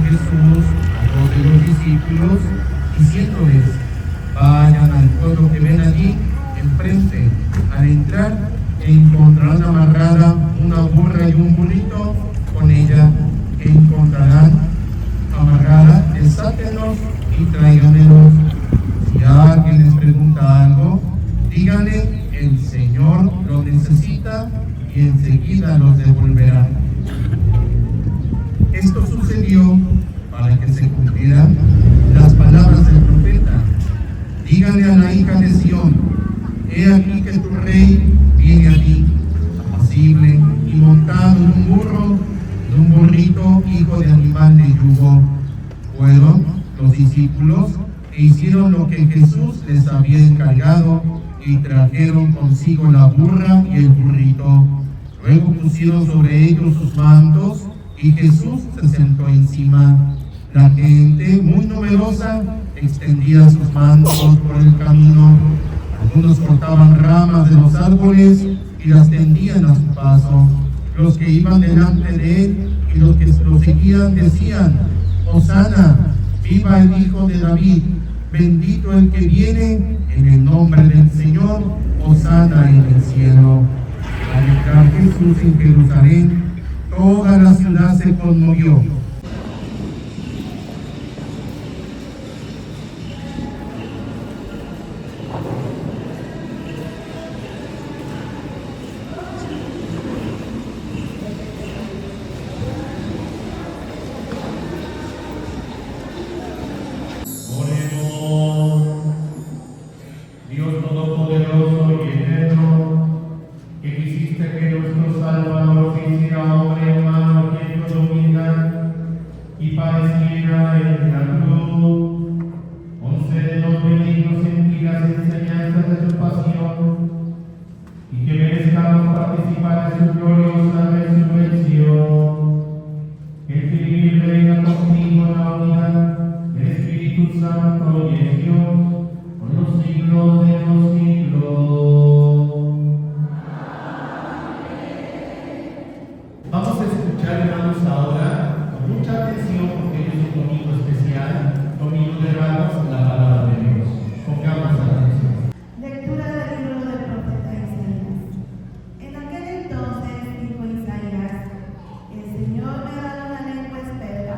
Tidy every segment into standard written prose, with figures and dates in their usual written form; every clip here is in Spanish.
Jesús a dos de los discípulos, diciéndoles: vayan al pueblo que ven allí enfrente. Al entrar encontrarán amarrada una burra y un burrito con ella, que encontrarán amarrada, desátenlos y tráiganmelos. Si alguien les pregunta algo, díganle: el Señor los necesita, y enseguida los devolverá. Esto sucedió para que se cumplieran las palabras del profeta: díganle a la hija de Sión, he aquí que tu rey viene a ti, apacible y montado en un burro, en un burrito, hijo de animal de yugo. Fueron los discípulos e hicieron lo que Jesús les había encargado, y trajeron consigo la burra y el burrito. Luego pusieron sobre ellos sus mantos, y Jesús se sentó encima. La gente, muy numerosa, extendía sus mantos por el camino. Algunos cortaban ramas de los árboles y las tendían a su paso. Los que iban delante de él y los que lo seguían decían: Hosana, viva el Hijo de David, bendito el que viene en el nombre del Señor, Hosana en el cielo. Al entrar Jesús en Jerusalén, toda la ciudad se conmovió. Dios Todopoderoso y Eterno, que quisiste que nuestro Salvador se hiciera hombre humano lleno de humildad y padeciera en la cruz, concédenos benignos sentir las enseñanzas de su pasión y que merezcamos participar de su gloriosa resurrección. El que vive y reina contigo en la unidad del Espíritu Santo y es Dios, por los siglos de los siglos. Vamos a escuchar, hermanos, ahora con mucha atención, porque hoy es un domingo especial, domingo de Ramos, la palabra de Dios. Pongamos atención. Lectura del libro del profeta Isaías. En aquel entonces dijo Isaías: el Señor me ha dado una lengua experta,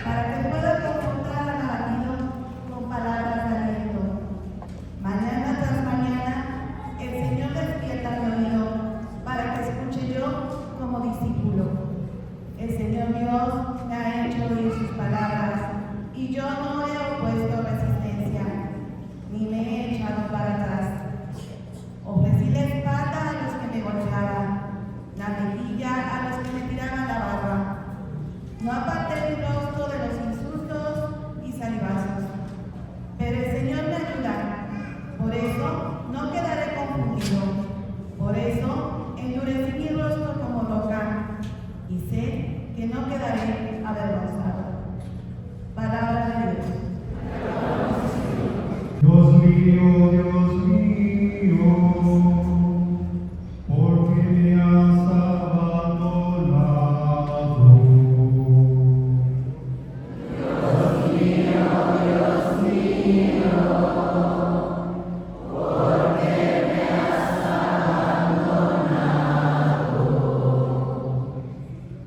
para que pueda confortar al abatido con palabras de aliento. Mañana tras mañana, el Señor despierta mi oído, para que escuche yo como discípulo. El Señor Dios me ha hecho oír sus palabras, y yo no he opuesto resistencia, ni me he echado para atrás. Ofrecí la espalda a los que me golpeaban, la mejilla a los que me tiraban la barba. No aparté mi rostro de los insultos y salivazos. Pero el Señor me ayuda, por eso no quedaré confundido. Por eso endurecí mi rostro como roca, y sé que no quedaré avergonzado. Palabra de Dios. Dios mío, ¿por qué me has abandonado?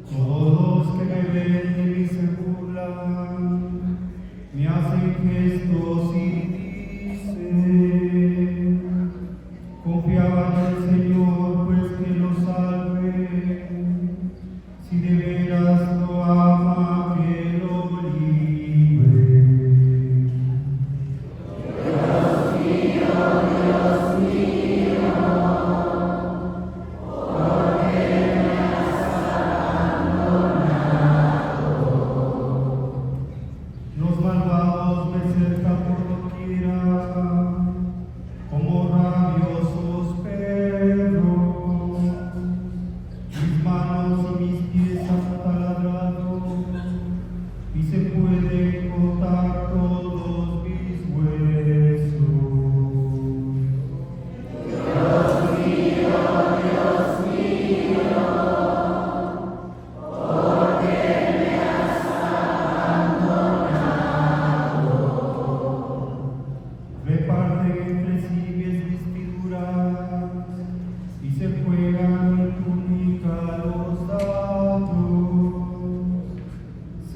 Todos que me ven de mí se burlan, me hacen gestos y dicen: confiaba en el Señor, pues que lo salve. Si de veras lo ama, que lo libre.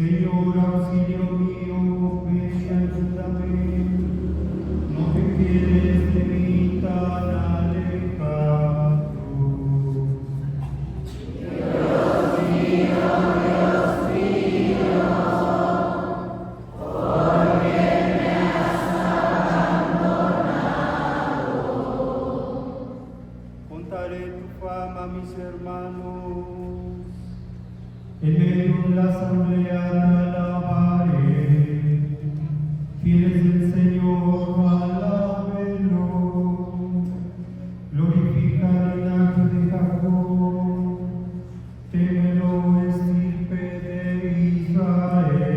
Señor, auxilio mío, ven y ayúdame. No te quedes de mí tan alejado. Contaré tu fama a mis hermanos. En medio de la asamblea te alabaré. Fieles del Señor, alábenlo. Glorifica el linaje de Jacob. Témelo, estirpe de Israel.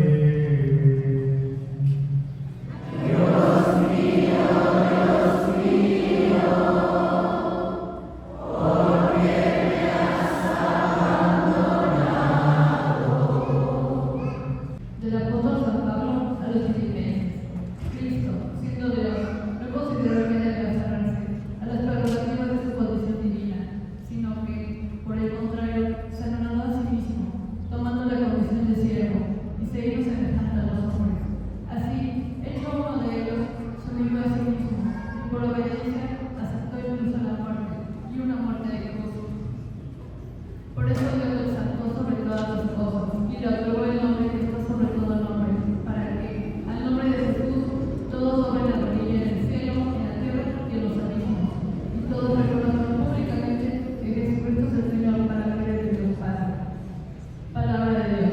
Del apóstol San Pablo a los Filipenses. Cristo, siendo Dios, no consideró que debía aferrarse a las prerrogativas de su condición divina, sino que, por el contrario, se anonadó a sí mismo, tomando la condición de siervo, y se hizo semejante a los hombres. Así, hecho uno de ellos, se humilló a sí mismo, y por obediencia aceptó incluso la muerte, y una muerte de cruz. Por eso Dios lo exaltó sobre todas las cosas, y le otorgó el nombre que está sobre todo nombre, para que, al nombre de Jesús, todos doblen la rodilla en el cielo, en la tierra y en los abismos, y todos reconozcan públicamente que Jesucristo es el Señor para la gloria de Dios Padre. Palabra de Dios.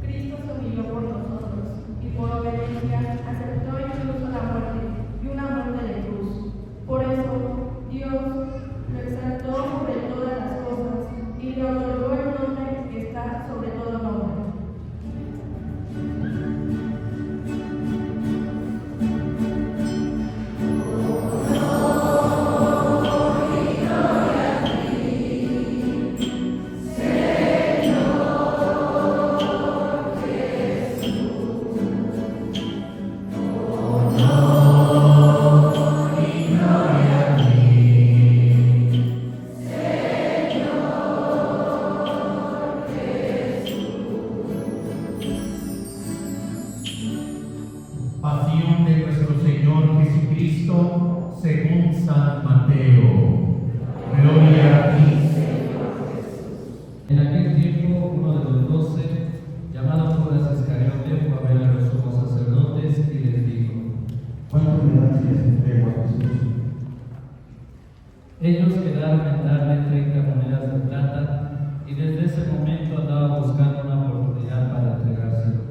Cristo se humilló por nosotros y por obediencia aceptó incluso la muerte y una muerte de cruz. Por eso Dios lo exaltó sobre todas las cosas y le otorgó el nombre que está sobre todo nombre. Pasión de nuestro Señor Jesucristo según San Mateo. Gloria a ti, En aquel tiempo, uno de los 12, llamado Judas Iscariote, fue a ver a los sumos sacerdotes y les dijo: ¿cuánto me das si les entrego a Jesús? Ellos quedaron en darle 30 monedas de plata, y desde ese momento andaba buscando una oportunidad para entregárselo.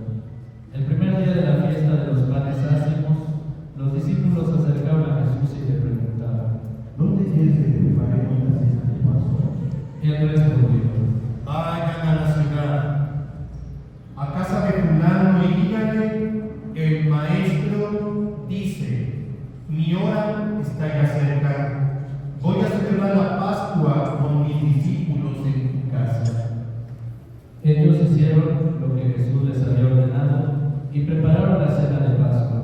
El primer día de la fiesta de los panes ácimos, los discípulos se acercaron a Jesús y le preguntaban: ¿Dónde quieres que preparemos la cena de Pascua? Él respondió: Vayan a la ciudad, a casa de fulano, y díganle: el maestro dice, mi hora está ya cerca. Voy a celebrar la Pascua con mis discípulos en tu casa. Ellos hicieron lo que Jesús les había ordenado y prepararon la cena de Pascua.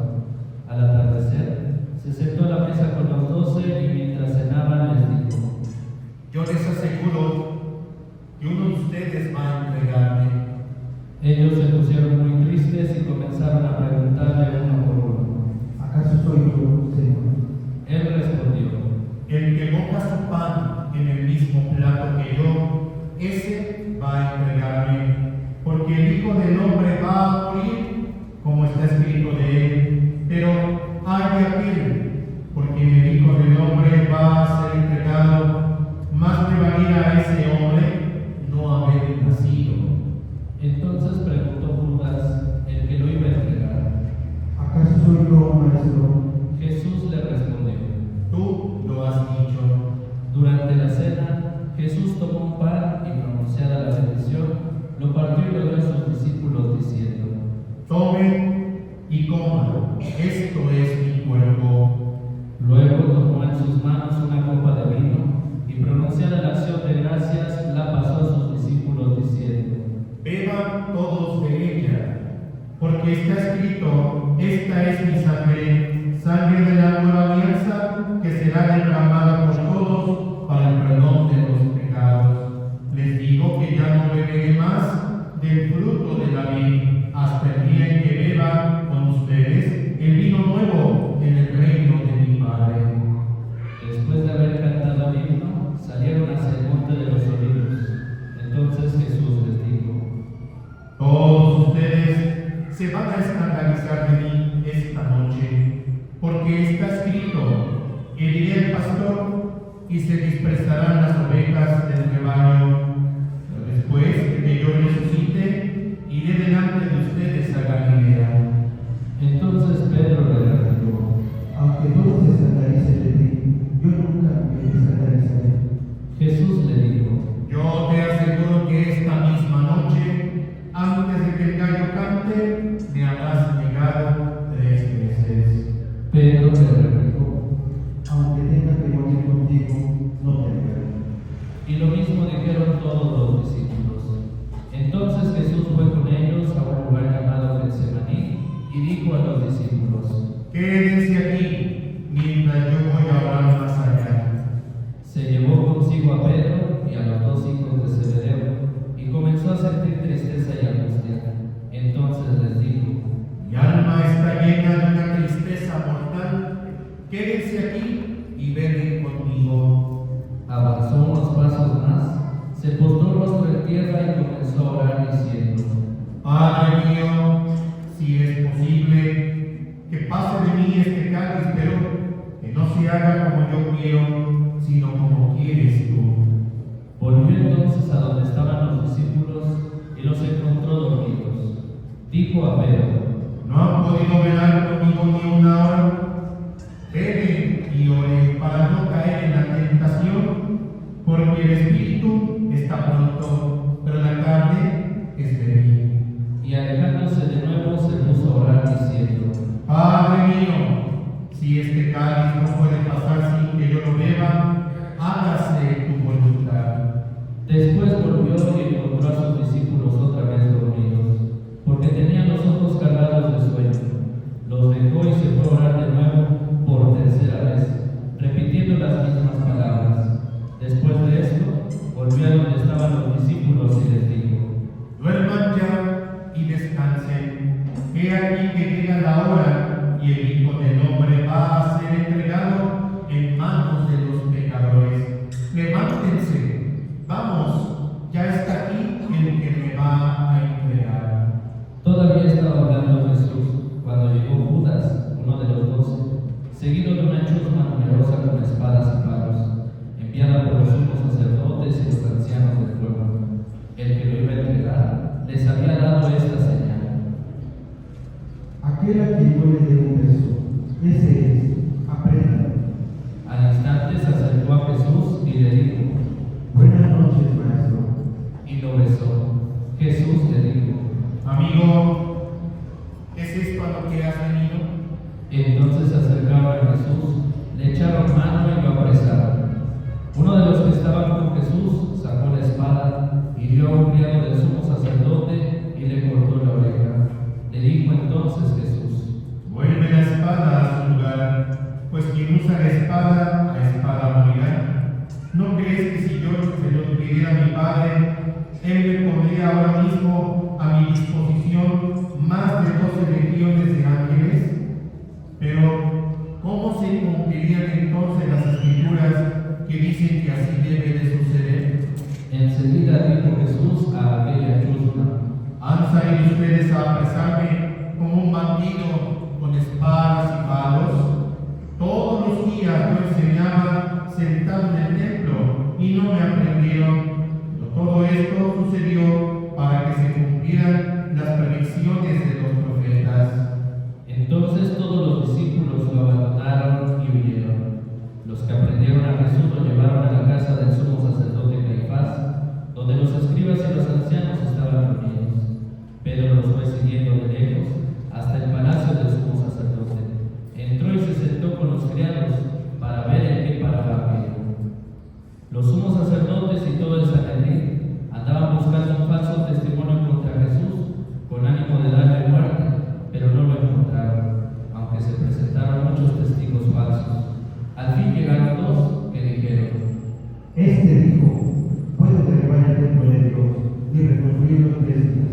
Al atardecer, se sentó a la mesa con los 12 y mientras cenaban les dijo: Yo les aseguro que uno de ustedes va a entregarme. Ellos se pusieron muy tristes y comenzaron a preguntarle uno por uno: ¿Acaso soy yo, Señor? Él respondió: El que moja su pan en el mismo plato que yo, ese va a entregarme, porque el Hijo del Hombre va a morir, como está escrito de él. Pero ay de aquel, porque el Hijo del Hombre va a ser entregado. Más le valía a ese hombre no haber nacido. Entonces preguntó Judas, el que lo iba a entregar: ¿Acaso soy yo, maestro? Jesús le respondió: Tú lo has dicho. Durante la cena, Jesús tomó un pan y pronunciada la bendición, tomen y coman, esto es mi cuerpo. Luego tomó en sus manos una copa de vino y pronunciada la acción de gracias, la pasó a sus discípulos diciendo: Beban todos de ella, porque está escrito: esta es mi sangre, sangre de la nueva alianza, que será derramada por todos para el perdón de los pecados. Les digo que ya no beberé más del fruto de la vid, hasta el día en que beba con ustedes el vino nuevo en el reino de mi Padre. Después de haber cantado el himno, salieron hacia el monte de los olivos. Entonces Jesús les dijo: Todos ustedes se van a escandalizar de mí esta noche, porque está escrito: heriré al pastor y se dispersarán las ovejas del rebaño. Pero después de que yo resucite, iré delante de ustedes a Galilea. Entonces Pedro le replicó: Aunque todos se escandalicen de ti, yo nunca me escandalizaré. Jesús le dijo: Yo te aseguro que esta misma noche, antes de que el gallo cante, me habrás negado 3 veces. Pedro le replicó: Aunque tenga que morir contigo, no te negaré. y lo mismo dijeron todos los discípulos. Entonces Jesús fue con ellos a un lugar llamado Getsemaní y dijo a los discípulos: Quédense aquí, mientras yo voy a orar más allá. Se llevó consigo a Pedro y a los 2 hijos de Zebedeo y comenzó a sentir tristeza y angustia. Entonces les dijo: Mi alma está llena de una tristeza mortal. Quédense aquí y velen conmigo. Avanzó unos pasos más, se postró rostro en tierra y comenzó a orar diciendo: Padre mío, si es posible, que pase de mí este cáliz, pero que no se haga como yo quiero, sino como quieres tú. Volvió entonces a donde estaban los discípulos y los encontró dormidos. Dijo a Pedro: ¿No han podido velar conmigo ni una hora? Velen y oren para no caer en la tentación, porque el espíritu está pronto, pero la carne es débil. Y alejándose de nuevo se puso a orar diciendo: Padre mío, si este cáliz no puede pasar sin que yo lo beba, hágase tu voluntad. Después volvió y encontró a sus discípulos otra vez dormidos, porque tenían los ojos cargados de sueño. Los dejó y se fue a orar de nuevo por 3ª vez, repitiendo las mismas palabras. Después de esto, volvió a donde estaban los discípulos y les dijo: Duerman ya y descansen. He aquí que llega la hora y el Hijo del Hombre va a ser entregado en manos de los pecadores. Levántense, vamos, ya está aquí el que me va a entregar. Todavía estaba hablando Jesús cuando llegó Judas, uno de los 12, seguido de una chusma numerosa con espadas y palos, enviada por los sumos sacerdotes y los ancianos del pueblo. El que lo iba a entregar les había dado esta señal: Aquel a quien yo le dé un beso, ese es, apréndalo. Al instante se acercó a Jesús y le dijo: Buenas noches, maestro. y lo besó. Jesús le dijo: Amigo, ¿es esto a lo que has venido? Entonces se acercaron a Jesús, le echaron mano y lo apresaron. Uno de los que estaban con Jesús sacó la espada, hirió a un criado del sumo sacerdote y le cortó la oreja. Le dijo entonces Jesús: Vuelve la espada a su lugar, pues quien usa la espada, a espada morirá. ¿No crees que si yo se lo pidiera a mi Padre, Él me pondría ahora mismo a mi disposición más de 12 legiones de ángeles? Pero, ¿cómo se cumplirían entonces las escrituras que dicen que así debe de suceder? Enseguida dijo Jesús a aquella chusma: ¿Han salido ustedes a apresarme como un bandido con espadas y palos? Todos los días yo enseñaba sentado en el templo y no me aprendieron. Pero todo esto sucedió para que se cumplieran las predicciones de los profetas. Entonces todos los discípulos lo abandonaron y huyeron. Los que aprendieron a Jesús lo llevaron a la casa del sumo sacerdote Caifás, donde los escribas y los ancianos estaban reunidos. Pedro los fue siguiendo de lejos sumos sacerdotes y todo el Sanedrín andaban buscando un falso testimonio contra Jesús con ánimo de darle muerte, pero no lo encontraron, aunque se presentaron muchos testigos falsos. Al fin llegaron dos que dijeron: Este dijo: puedo derribar el templo de Dios y reconstruirlo en 3 días.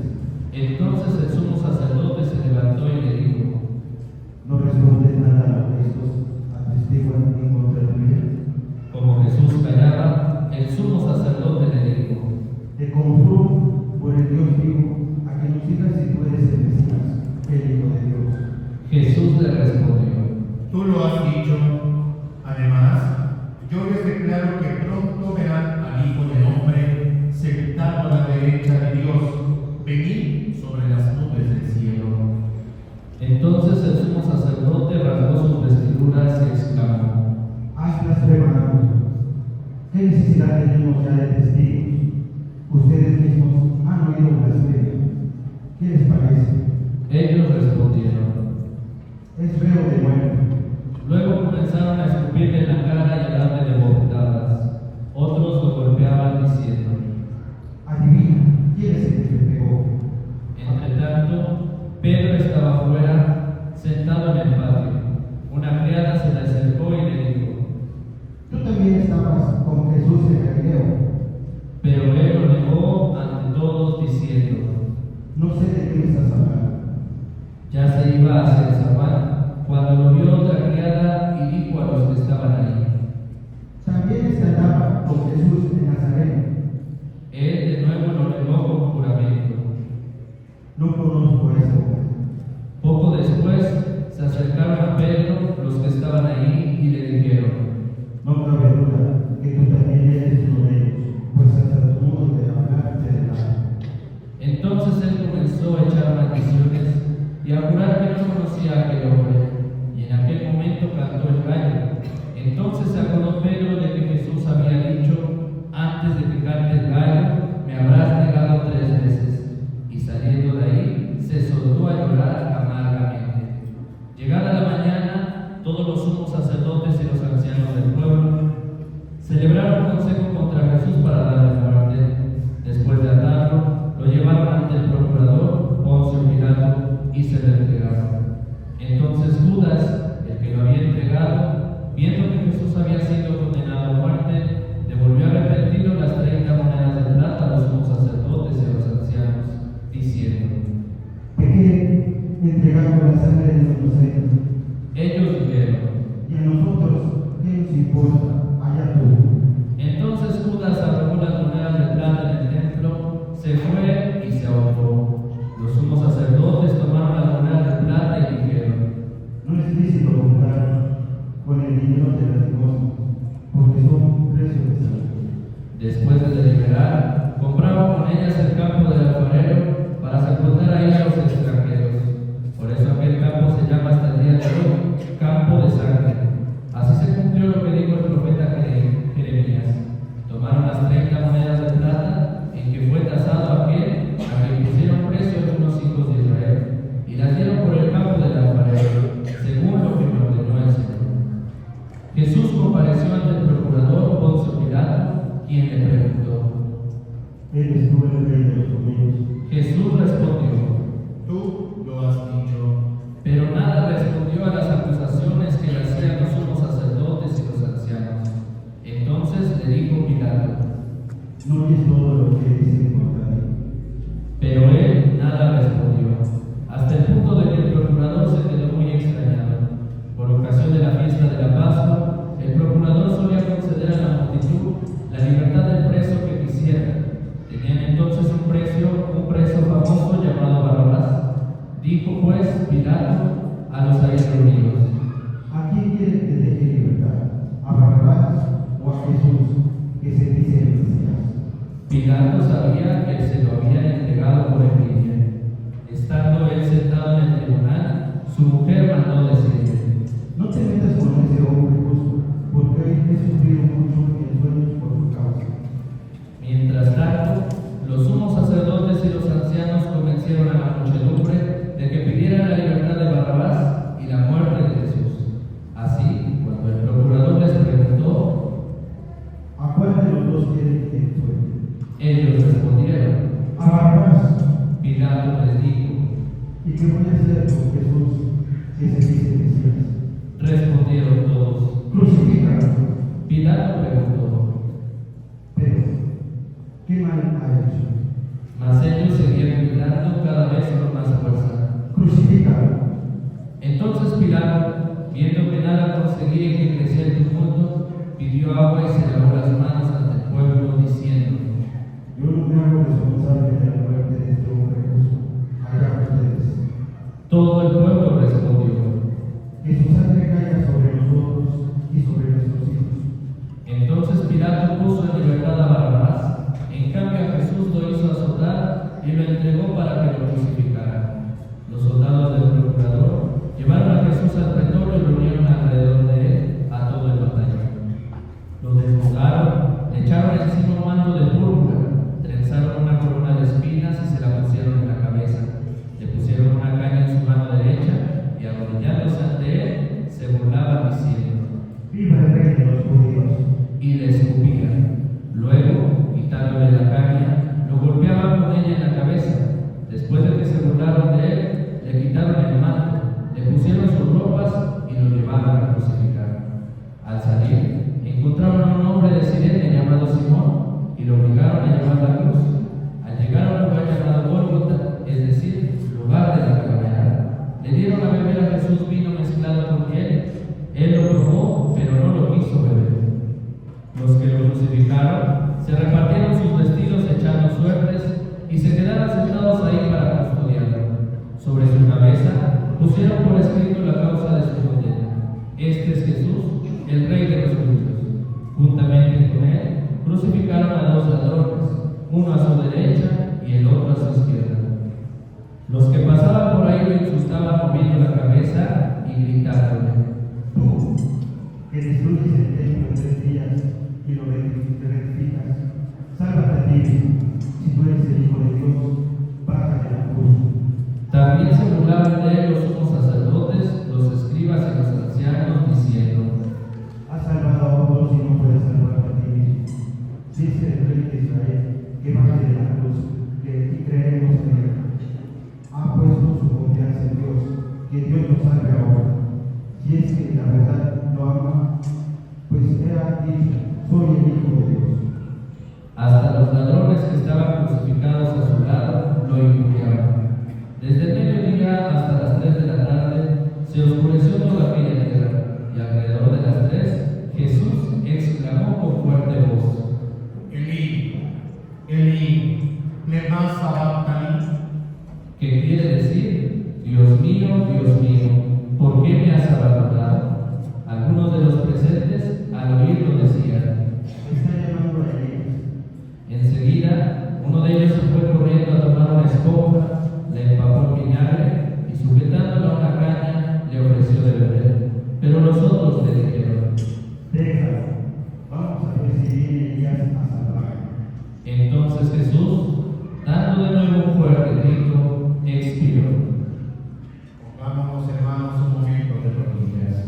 Entonces el sumo sacerdote se levantó y le dijo: ¿No respondes nada a lo que estos atestiguan en contra tuya? Como Jesús callaba, el sumo sacerdote le dijo: Te conjuro por el Dios vivo a que nos digas si tú eres el Mesías, el Hijo de Dios. Jesús le respondió: Tú lo has dicho. Además, yo les declaro que pronto verán al Hijo del Hombre sentado a la derecha de Dios, venir sobre las nubes del cielo. Entonces el sumo sacerdote rasgó sus vestiduras y exclamó: Has blasfemado. ¿Qué necesidad tenemos ya de testigos? Ustedes mismos han oído blasfemia. ¿Qué les parece? Ellos respondieron: Es feo de muerte. Luego comenzaron a escupirle en la cara y a darle de bofetadas. Otros lo golpeaban diciendo: Adivina, ¿quién es el que te pegó? Entre tanto, Pedro estaba fuera, sentado en el patio. Una criada se le acercó y le dijo: Tú también estabas con Jesús en Galileo. Pero él lo negó ante todos diciendo: No sé de qué me estás hablando. Ya se iba hacia el zaguán cuando lo vio otra criada y dijo a los que estaban ahí: También estaba con Jesús en Nazaret. Él de nuevo lo negó con juramento. No conozco a ese hombre. Poco después se acercaron a Pedro los que estaban ahí y le dijeron: No cabe duda que tú también eres uno de ellos, pues hasta tu modo de hablar te delata. Entonces él comenzó a echar maldiciones y a jurar que no conocía a aquel hombre. Y en aquel momento cantó el gallo. Entonces se acordó Pedro de que Jesús había dicho: antes de que cante el gallo, me habrás negado 3 veces. Y saliendo de ahí, se soltó a llorar amargamente. Llegada la mañana, todos los sumos sacerdotes y los ancianos del pueblo celebraron un consejo contra Jesús para darle muerte. Después de atarlo, lo llevaron ante el procurador Poncio Pilato y se le entregaron. Entonces Judas, el que lo había entregado, viendo que Jesús había sido condenado a muerte, devolvió arrepentido las 30 monedas de plata a los sumos sacerdotes y a los ancianos, diciendo: ¿De qué entregamos la sangre de los inocentes? Ellos dijeron: Y a nosotros, ¿qué nos importa? Allá tú. Entonces Judas arrojó las monedas de plata en el templo, se fue y se ahorcó. Los sumos sacerdotes tomaron las monedas de plata y dijeron: No es lícito comprar con el dinero de las limosnas, porque son precios de sangre. Después de deliberar, compraban con ellas el campo del alfarero para sepultar ahí a los extranjeros. Por eso aquel campo se llama hasta el día de hoy campo de sangre. Así se cumplió lo que dijo el profeta Jeremías. Tomaron las 30 monedas de plata en que fue tasado aquel a quien pusieron precio algunos hijos de Israel, y las dieron por el campo del alfarero, según lo que me ordenó el Señor. Jesús compareció ante el procurador Poncio Pilato, quien le preguntó: ¿Eres tú el rey de los judíos? Jesús respondió: Tú lo has dicho. pero nada respondió a las acusaciones que le hacían los sumos sacerdotes y los ancianos. Entonces le dijo Pilato: No es todo lo que dicen contra ti. pero él nada respondió, hasta el punto de que el procurador se quedó muy extrañado. Por ocasión de la fiesta de la Pascua, el procurador solía conceder a la multitud la libertad del preso que quisiera. Tenían entonces un preso famoso llamado Barrabás. Dijo pues Pilato a los ahí reunidos: ¿A quién quieres que deje libertad? ¿A Barrabás o a Jesús, que se dice el Mesías? Pilato sabía que se lo habían entregado por envidia. Estando él sentado en el tribunal, su mujer mandó decirle: No te metas con ese hombre justo, porque hoy he sufrido mucho en sueños por tu causa. Mientras tanto, los sumos sacerdotes y los ancianos convencieron a la muchedumbre de que pidieran la libertad de Barrabás y la muerte de Jesús. Así, cuando el procurador les preguntó: ¿A cuál de los dos ellos respondieron. A Barrabás. Pilato les dijo. ¿Y qué voy a hacer con Jesús que se dice Mesías? Respondieron todos. Crucifícalo. Pilato preguntó. Pero, ¿qué mal ha hecho? Mas ellos seguían gritando cada vez con más fuerza. Crucifícalo. Entonces Pilato, viendo que nada conseguía y que crecía el tumulto, pidió agua y se lavó las manos ante el pueblo, diciendo: Yo no me hago responsable de la muerte de este hombre justo. Allá ustedes. Todo el pueblo respondió. Que su sangre caiga sobre nosotros y sobre nuestros hijos. Entonces Pilato puso en libertad a Barrabás, en cambio a Jesús lo hizo azotar y lo entregó para que lo crucificaran. Los soldados del procurador llevaron a Jesús al pretorio y lo unieron alrededor de él a todo el batallón. Lo desnudaron, le echaron encima un manto de púrpura, trenzaron una corona de espinas y se la pusieron en la cabeza. Le pusieron una caña en su mano derecha y arrodillándose ante él, se burlaban diciendo: ¡Viva el rey de los judíos! Y le escupían. Luego, quitándole la caña, lo golpeaban con ella en la cabeza. Después de que se burlaron de él, le quitaron el manto, le pusieron sus ropas y lo llevaron a crucificar. Al salir, encontraron a un hombre de Cirene llamado Simón y lo obligaron a llevar la cruz. Al llegar a un lugar llamado Gólgota, es decir, lugar de la calavera, le dieron a beber a Jesús vino mezclado con miel. Él lo probó, pero no lo quiso beber. Los que lo crucificaron se repartieron sus vestidos echando suertes y se quedaron sentados ahí para custodiarlo. Sobre su cabeza pusieron por escrito la causa de su condena: este es Jesús, el Rey de los judíos. Juntamente con él crucificaron a dos ladrones, uno a su derecha y el otro a su izquierda. Los que pasaban por ahí lo insultaban moviendo la cabeza y gritándole: Tú, que destruyes el templo en 3 días y lo rectificas, sálvate a ti mismo. Si tú eres el Hijo de Dios, baja de la cruz. También se burlaban de él los sumos sacerdotes, los escribas y los ancianos, diciendo: Has salvado a otros y no puedes salvarte a ti mismo. Si es el rey de Israel, que baje de la cruz, que creemos en él. Ha puesto su confianza en Dios, que Dios lo salve ahora. Si es que la verdad lo ama, pues he aquí, soy el Hijo de Dios. Hasta los ladrones que estaban crucificados a su lado lo injuriaban. Desde el mediodía hasta las 3 de la tarde se oscureció toda aquella tierra, y alrededor de las 3 Jesús exclamó con fuerte voz: Elí, Elí, lema sabachthani, que quiere decir: Dios mío, ¿por qué me has abandonado? Algunos de los presentes al oírlo decían: Está llamando a Elías. Enseguida, uno de ellos se fue corriendo a tomar una esponja, le empapó en vinagre y sujetándola a una caña le ofreció de beber. Pero los otros le dijeron: Déjalo, vamos a ver si viene Elías a salvarlo. Entonces Jesús, dando de nuevo un fuerte grito, expiró. Pongámonos, hermanos, un momento de rodillas.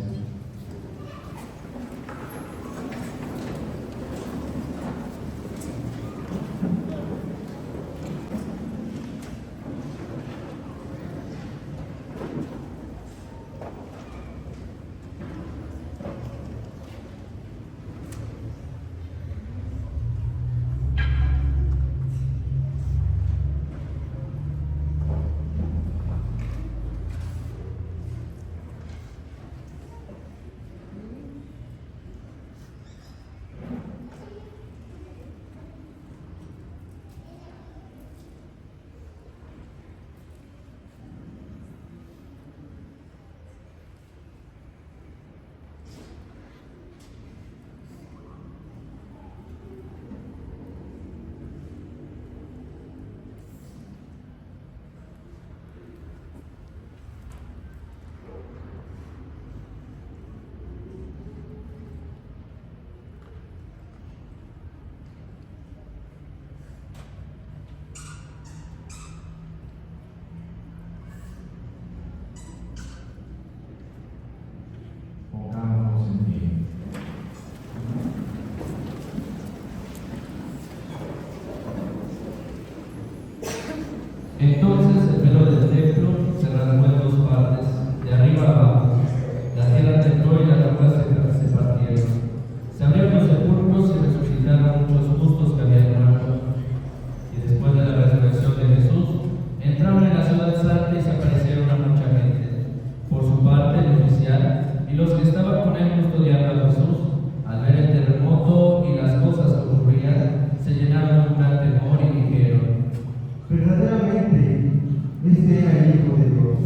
Entonces el velo del templo se rasgó en dos partes, de arriba a abajo. La tierra tembló y las rocas se partieron. Se abrieron los sepulcros y resucitaron muchos justos que habían muerto. Y después de la resurrección de Jesús, entraron en la ciudad santa y se aparecieron a mucha gente. Por su parte, el oficial y los que estaban con él custodiando a Jesús, al ver el terremoto y las cosas que ocurrían, se llenaron de un gran temor y dijeron: verdaderamente, este era el Hijo de Dios.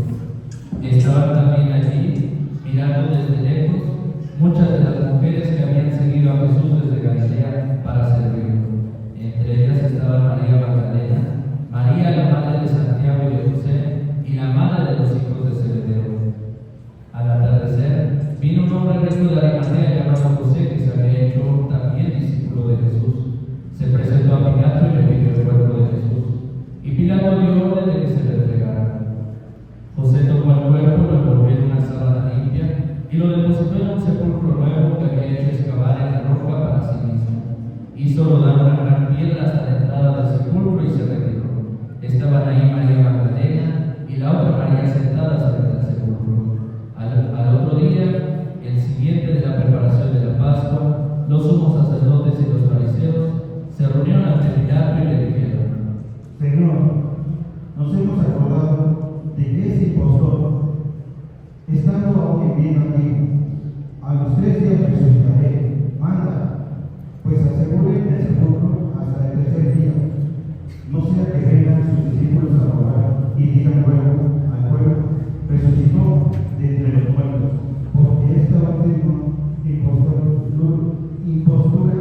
Estaban también allí, mirando desde lejos, muchas de las mujeres que habían seguido a Jesús desde Galilea para servirlo. Entre ellas estaban María Magdalena, María la madre de Santiago y de José, y la madre de los hijos de Zebedeo. Al atardecer, vino un hombre rico de Arimatea llamado José, que se había hecho también discípulo de Jesús. Se presentó a Pilato y le pidió el cuerpo de Jesús. Y Pilato dio orden de que se le entregara. José tomó el cuerpo, lo envolvió en una sábana limpia y lo depositó en un sepulcro nuevo que había hecho excavar en la roca para sí mismo. Hizo rodar una gran piedra hasta la entrada del sepulcro y se retiró. Estaban ahí María Magdalena y la otra María sentadas frente al sepulcro. Al otro día, el siguiente de la preparación de la Pascua, los sumos sacerdotes y los fariseos se reunieron ante Pilato y le dijeron: Señor, nos hemos acordado de que ese impostor, estando aún en vida vivo, a los 3 días resucitaré. Manda, pues aseguren el sepulcro hasta el tercer día, no sea que vengan sus discípulos a robar y digan luego al pueblo: resucitó de entre los muertos, porque esta última impostura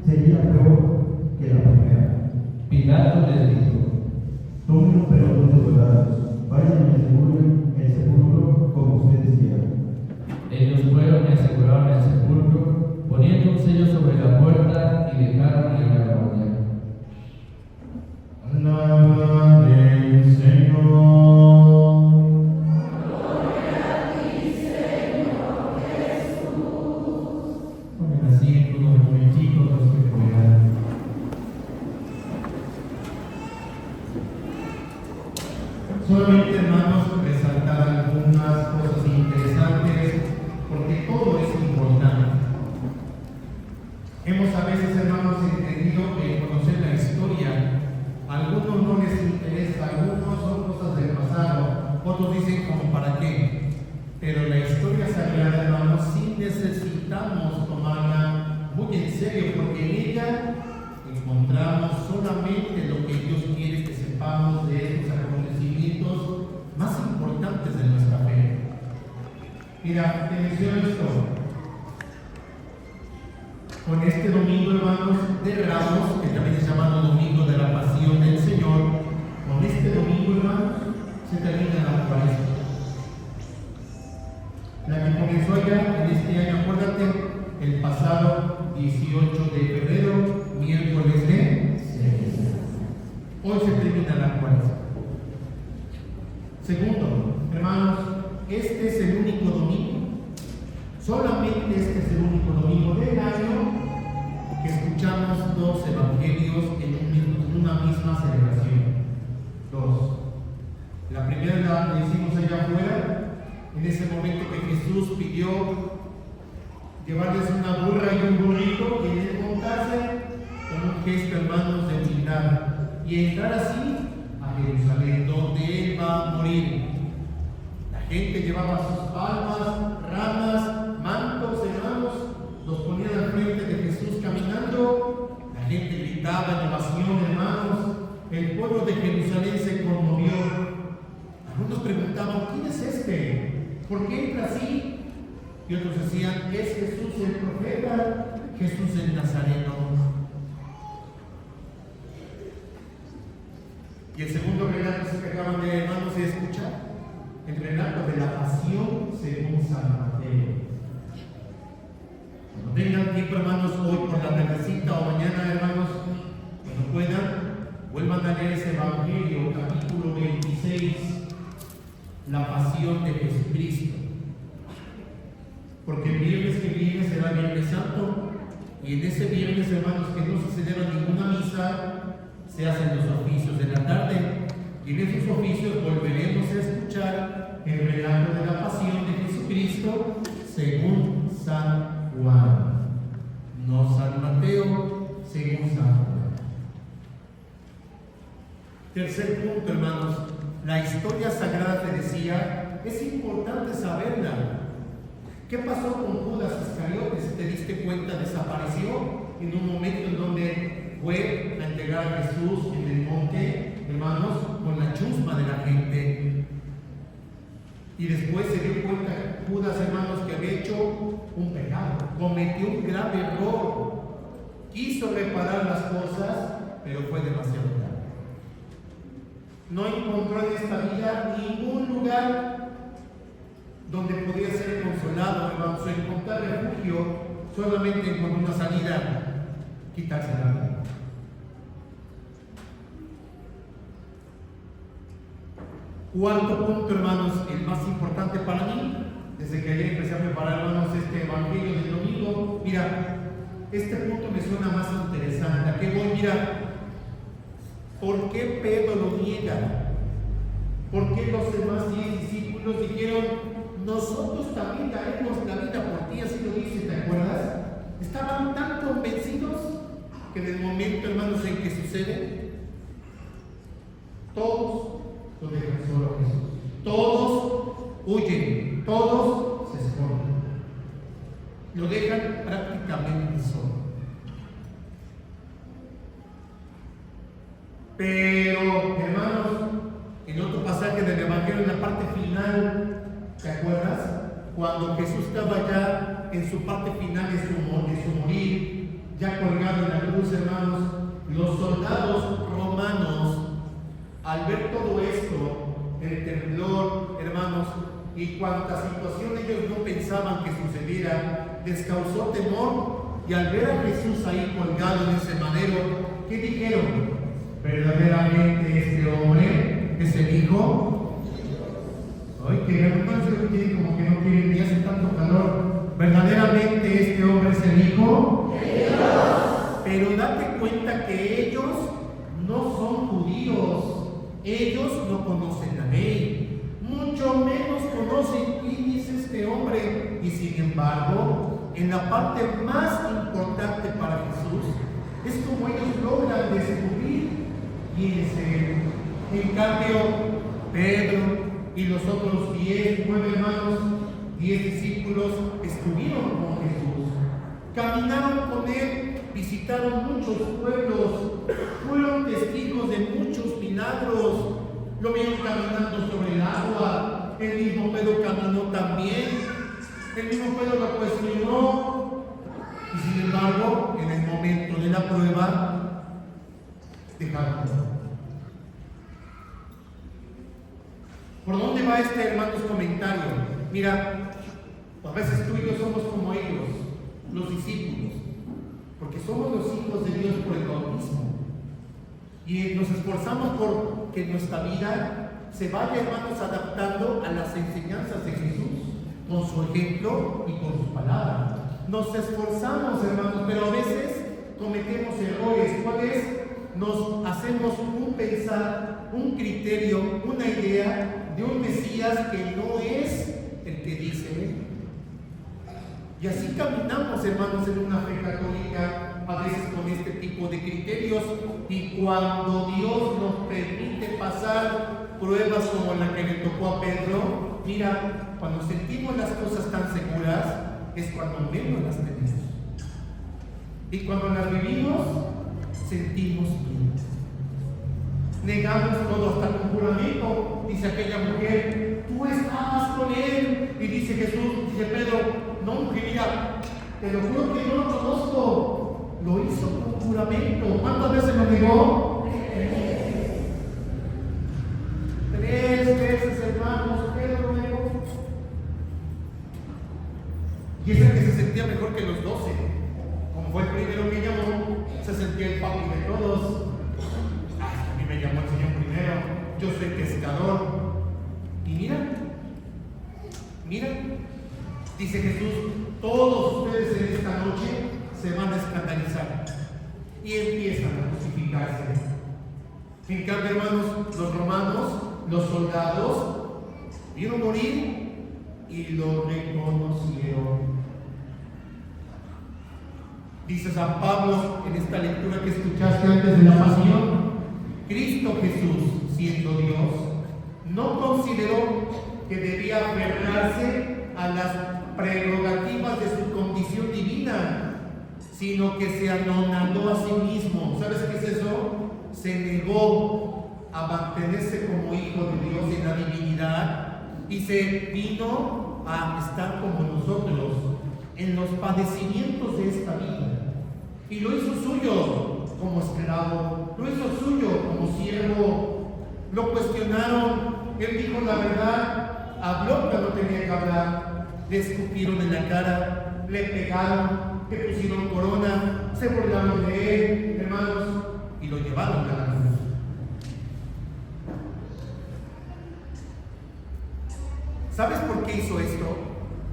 sería peor que la primera. Pilato les dijo: Tomen un pelotón de soldados, vayan y aseguren el sepulcro como ustedes quieran. Ellos fueron y aseguraron el sepulcro, poniendo un sello sobre la puerta y dejaron ir a la guardia. Palabra del Señor. Ponen así unos momentitos los que puedan. Solamente, hermanos, resaltar algunas cosas interesantes, porque todo es importante. Hemos a veces, hermanos, entendido que conocer la historia, a algunos no les interesa, algunos son cosas del pasado, otros dicen como para qué. Pero la historia sagrada, hermanos, sí necesitamos tomarla muy en serio, porque en ella encontramos solamente lo que Dios quiere que sepamos de estos acontecimientos más importantes de nuestra fe. Mira, te menciono esto. Con este domingo, hermanos, de Ramos, que también es llamado Domingo de la Pasión del Señor, con este domingo, hermanos, se termina la Cuaresma. La que comenzó allá en este año, acuérdate, el pasado 18 de febrero, miércoles de ceniza. Hoy se termina la Cuaresma. Segundo, hermanos, este es el único domingo, solamente este es el único domingo del año que escuchamos 2 evangelios en una misma celebración. 2. La primera la hicimos allá afuera, en ese momento que Jesús pidió llevarles una burra y un burrito y él montarse con un gesto, hermanos, de humildad y entrar así a Jerusalén, donde él va a morir. La gente llevaba sus palmas, ramas, mantos, hermanos, los ponían al frente de Jesús caminando. La gente gritaba en ovación, hermanos. El pueblo de Jerusalén se conmovió. Algunos preguntaban: ¿quién es este? ¿Por qué entra así? Y otros decían: es Jesús el profeta, Jesús el Nazareno. Y el segundo relato que acaban de, hermanos, de escuchar, el relato de la pasión según San Mateo. Cuando tengan tiempo, hermanos, hoy por la tardecita o mañana, hermanos, cuando puedan, vuelvan a leer ese Evangelio, capítulo 26, la pasión de Jesucristo. Porque el viernes que viene será Viernes Santo, y en ese viernes, hermanos, que no se celebra ninguna misa, se hacen los oficios de la tarde, y en esos oficios volveremos a escuchar el relato de la pasión de Jesucristo según San Juan, no San Mateo, según San Juan. Tercer punto, hermanos, la historia sagrada, te decía, es importante saberla. ¿Qué pasó con Judas Iscariote? Si te diste cuenta, desapareció en un momento en donde fue a entregar a Jesús en el monte, hermanos, con la chusma de la gente. Y después se dio cuenta Judas, hermanos, que había hecho un pecado, cometió un grave error. Quiso reparar las cosas, pero fue demasiado tarde. No encontró en esta vida ningún lugar donde podía ser consolado, hermanos, o encontrar refugio. Solamente encontró una salida: quitarse la vida. Cuarto punto, hermanos, el más importante para mí, desde que ayer empecé a preparar, hermanos, este evangelio del domingo. Mira, este punto me suena más interesante. ¿A qué voy? Mira, ¿por qué Pedro lo niega? ¿Por qué los demás 10 discípulos dijeron, nosotros también daremos la vida por ti? Así lo dice, ¿te acuerdas? Estaban tan convencidos que en el momento, hermanos, en que sucede, todos lo dejan solo a Jesús. Todos huyen, todos se esconden. Lo dejan prácticamente solo. Pero, hermanos, en otro pasaje del Evangelio, en la parte final, ¿te acuerdas? Cuando Jesús estaba ya en su parte final de su morir, ya colgado en la cruz, hermanos, los soldados romanos, al ver todo esto, el temblor, hermanos, y cuánta situación ellos no pensaban que sucediera, les causó temor. Y al ver a Jesús ahí colgado en ese madero, ¿qué dijeron? Verdaderamente este hombre es el Hijo. Ay, que hermanos se como que no quieren ni hace tanto calor. Verdaderamente este hombre es el Hijo. Pero date cuenta que ellos no son judíos. Ellos no conocen la ley, mucho menos conocen quién es este hombre. Y sin embargo, en la parte más importante para Jesús, es como ellos logran descubrir quién es Él. En cambio, Pedro y los otros 9 hermanos, 10 discípulos, estuvieron con Jesús, caminaron con Él, visitaron muchos pueblos, fueron testigos de muchos milagros, lo vieron caminando sobre el agua, el mismo Pedro caminó también, el mismo Pedro lo cuestionó, y sin embargo, en el momento de la prueba, dejaron. ¿Por dónde va hermanos, comentario? Mira, a veces tú y yo somos como ellos, los discípulos, porque somos los hijos de Dios por el bautismo, y nos esforzamos por que nuestra vida se vaya, hermanos, adaptando a las enseñanzas de Jesús, con su ejemplo y con su palabra. Nos esforzamos, hermanos, pero a veces cometemos errores. ¿Cuál es? Nos hacemos un pensar, un criterio, una idea de un Mesías que no es el que dice Él. Y así caminamos, hermanos, en una fe católica, a veces con este tipo de criterios, y cuando Dios nos permite pasar pruebas como la que le tocó a Pedro, mira, cuando sentimos las cosas tan seguras, es cuando menos las tenemos. Y cuando las vivimos, sentimos bien. Negamos todo hasta con juramento. Dice aquella mujer, tú estabas con él. Y dice Jesús, dice Pedro, no, mujer, mira, te lo juro que no lo conozco. Lo hizo con juramento. ¿Cuántas veces lo negó? 3 veces, hermanos, Pedro lo negó. Y es el que se sentía mejor que los 12. Como fue el primero que llamó, se sentía el papi de todos. A mí me llamó el Señor primero, yo soy pescador. Y mira, dice Jesús, todos ustedes en esta noche se van a escandalizar y empiezan a justificarse. En cambio, hermanos, los romanos, los soldados, vieron morir y lo reconocieron. Dice San Pablo en esta lectura que escuchaste antes de la pasión: Cristo Jesús, siendo Dios, no consideró que debía aferrarse a las prerrogativas de su condición divina, sino que se anonadó a sí mismo. ¿Sabes qué es eso? Se negó a mantenerse como hijo de Dios en la divinidad y se vino a estar como nosotros en los padecimientos de esta vida. Y lo hizo suyo como esclavo, lo hizo suyo como siervo. Lo cuestionaron, él dijo la verdad, habló cuando tenía que hablar, le escupieron en la cara, le pegaron, le pusieron corona, se burlaron de él, hermanos, y lo llevaron a la cruz. ¿Sabes por qué hizo esto?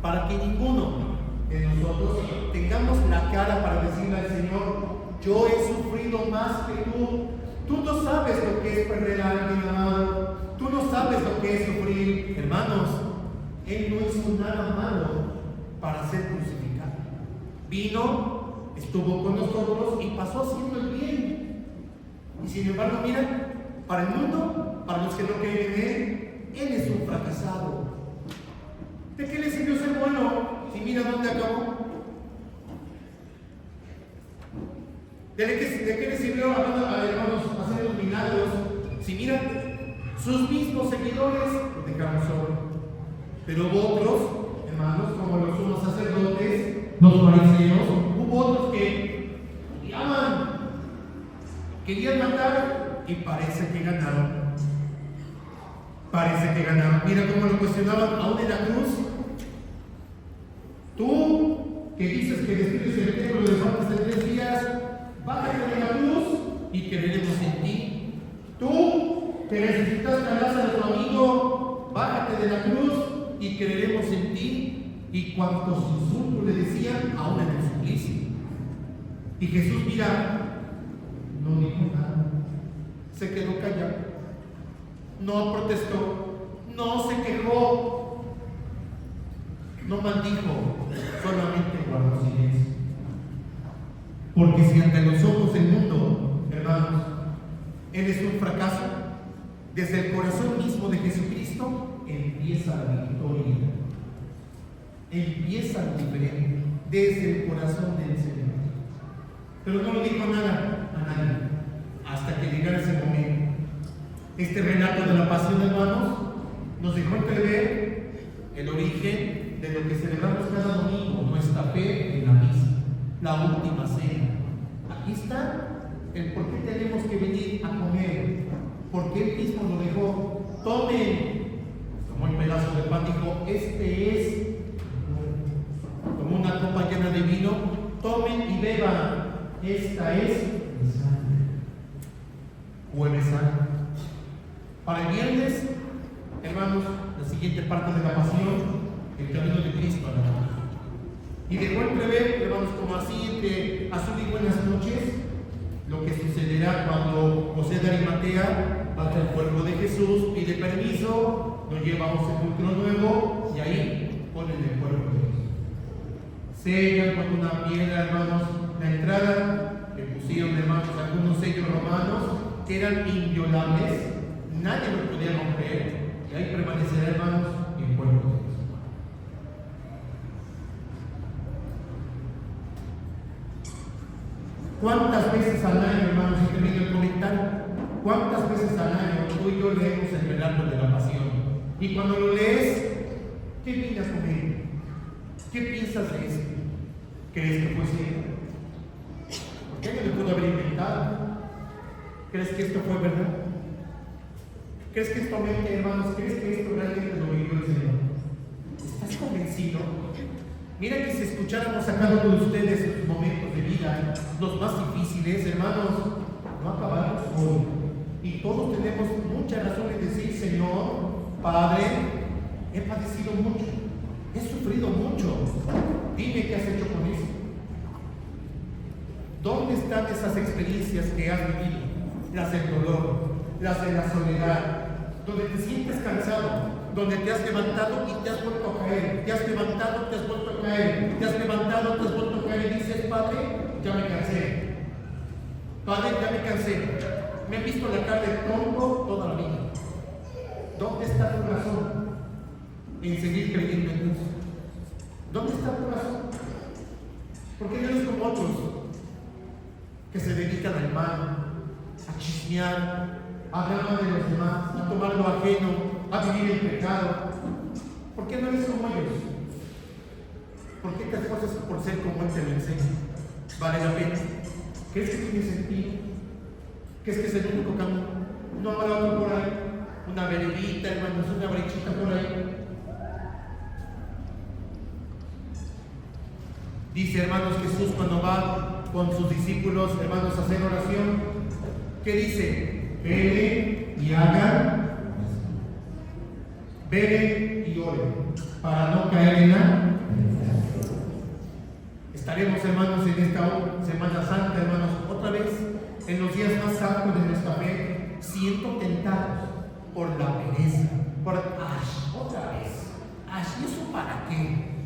Para que ninguno de nosotros tengamos la cara para decirle al Señor: yo he sufrido más que tú. Tú no sabes lo que es perder a alguien amado. Tú no sabes lo que es sufrir. Hermanos, Él no hizo nada malo para ser crucificado. Vino, estuvo con nosotros y pasó haciendo el bien. Y sin embargo, mira, para el mundo, para los que no creen en Él es un fracasado. ¿De qué le sirvió ser bueno si mira dónde acabó? ¿De qué le sirvió, hermanos, hacer los milagros si mira sus mismos seguidores lo dejaron solo? Pero hubo otros, hermanos, como los sumos sacerdotes, los fariseos, hubo otros que odiaban, querían matar y parece que ganaron. Parece que ganaron. Mira cómo lo cuestionaban aún en la cruz. Tú que dices que destruyes el templo de antes de 3 días, bájate de la cruz y creeremos en ti. Tú que necesitaste a Lázaro, tu amigo, bájate de la cruz y creeremos en ti. Y cuantos insultos le decían, aún en el suplicio. Y Jesús, mira, no dijo nada, se quedó callado, no protestó, no se quejó, no maldijo, solamente guardó silencio. Porque si ante los ojos del mundo, hermanos, Él es un fracaso, desde el corazón mismo de Jesucristo empieza la victoria. Empieza lo diferente, desde el corazón del Señor. Pero no lo dijo nada a nadie, hasta que llegara ese momento. Este relato de la pasión, hermanos, nos dejó entrever el origen de lo que celebramos cada domingo, nuestra fe en la misa, la última cena. Aquí está el por qué tenemos que venir a comer, porque Él mismo lo dejó. Tomen, como el pedazo de pan dijo, este es como una copa llena de vino, tomen y beban, esta es mi sangre. Jueves Santo. Para el viernes, hermanos, la siguiente parte de la pasión, el camino de Cristo a la cruz. Y dejó entrever, hermanos, como así entre azul y buenas noches, lo que sucederá cuando José de Arimatea baja el cuerpo de Jesús, pide permiso, lo lleva a un sepulcro nuevo y ahí ponen el cuerpo de Jesús. Sellan con una piedra, hermanos, la entrada, le pusieron, hermanos, algunos sellos romanos que eran inviolables, nadie lo podía romper, y ahí permanecerá, hermanos, el cuerpo de Jesús. ¿Cuántas veces al año, hermanos, he tenido el comentario? ¿Cuántas veces al año tú y yo leemos el relato de la pasión? Y cuando lo lees, ¿qué piensas con él? ¿Qué piensas de esto? ¿Crees que fue cierto? ¿Por qué no le pudo haber inventado? ¿Crees que esto fue verdad? ¿Crees que esto mente, hermanos? ¿Crees que esto realmente lo vivió el Señor? ¿Estás convencido? Mira que si escucháramos a cada uno de ustedes en sus momentos de vida, los más difíciles, hermanos, no acabamos hoy. Y todos tenemos mucha razón en decir: Señor, Padre, he padecido mucho, he sufrido mucho. Dime qué has hecho con eso. ¿Dónde están esas experiencias que has vivido? Las del dolor, las de la soledad, donde te sientes cansado, donde te has levantado y te has vuelto a caer, te has levantado, te has vuelto a caer, te has levantado, te has vuelto a caer y dices, Padre, ya me cansé. Padre, ya me cansé. Me he visto la cara de tonto toda la vida. ¿Dónde está tu razón en seguir creyendo en Dios? ¿Dónde está tu razón? ¿Por qué no eres como otros que se dedican al mal, a chismear, a hablar mal de los demás, a tomar lo ajeno, a vivir el pecado? ¿Por qué no eres como ellos? ¿Por qué te esfuerzas por ser como Él te lo enseña? ¿Vale la pena? ¿Crees que tiene sentido? ¿Crees que es el único camino? No habrá otro por ahí, una veredita, hermanos, una brechita por ahí. Dice, hermanos, Jesús cuando va con sus discípulos, hermanos, a hacer oración, ¿qué dice? Vele y hagan, vele y oren, para no caer en la. Estaremos, hermanos, en esta Semana Santa, hermanos, otra vez, en los días más santos de nuestra fe, siendo tentados por la pereza, por, otra vez, ¿y eso para qué?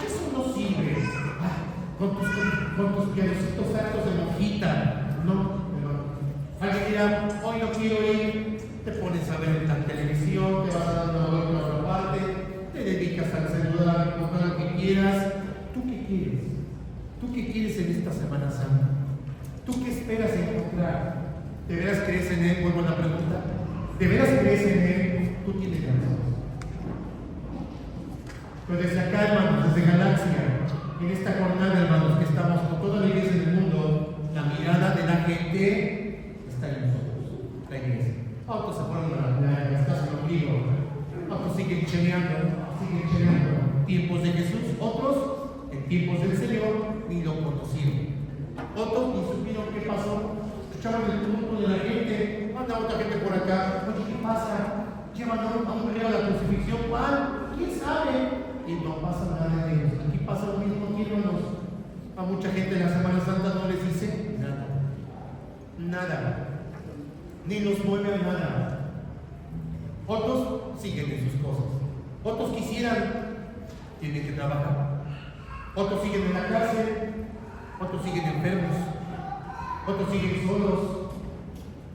Eso no sirve. Con tus piedrecitos altos de monjita. No. Alguien dirá, hoy no quiero ir. Te pones a ver la televisión, te vas a dar una vuelta a otra parte, te dedicas al celular, a comprar lo que quieras. ¿Tú qué quieres? ¿Tú qué quieres en esta Semana Santa? ¿Tú qué esperas encontrar? ¿De veras crees en Él? Vuelvo a la pregunta. ¿De veras crees en Él? Tú tienes razón. Pues desde acá, hermanos, desde Galaxia, en esta jornada, hermanos, que estamos con toda la iglesia del mundo, la mirada de la gente está en nosotros, la iglesia. Otros se ponen a las casas conmigo, otros siguen cheleando. Tiempos de Jesús, otros en tiempos del Señor ni lo conocieron. Otros ni supieron qué pasó, escucharon el tumulto de la gente, anda otra gente por acá, oye, ¿qué pasa? Llevan a un reo a la crucifixión, ¿cuál? ¿Quién sabe? Y no pasa nada de ellos. Aquí pasa lo mismo, aquí, hermanos. A mucha gente en la Semana Santa no les dice nada, ni los mueve a nada. Otros siguen en sus cosas, otros quisieran, tienen que trabajar, otros siguen en la cárcel, otros siguen enfermos, otros siguen solos,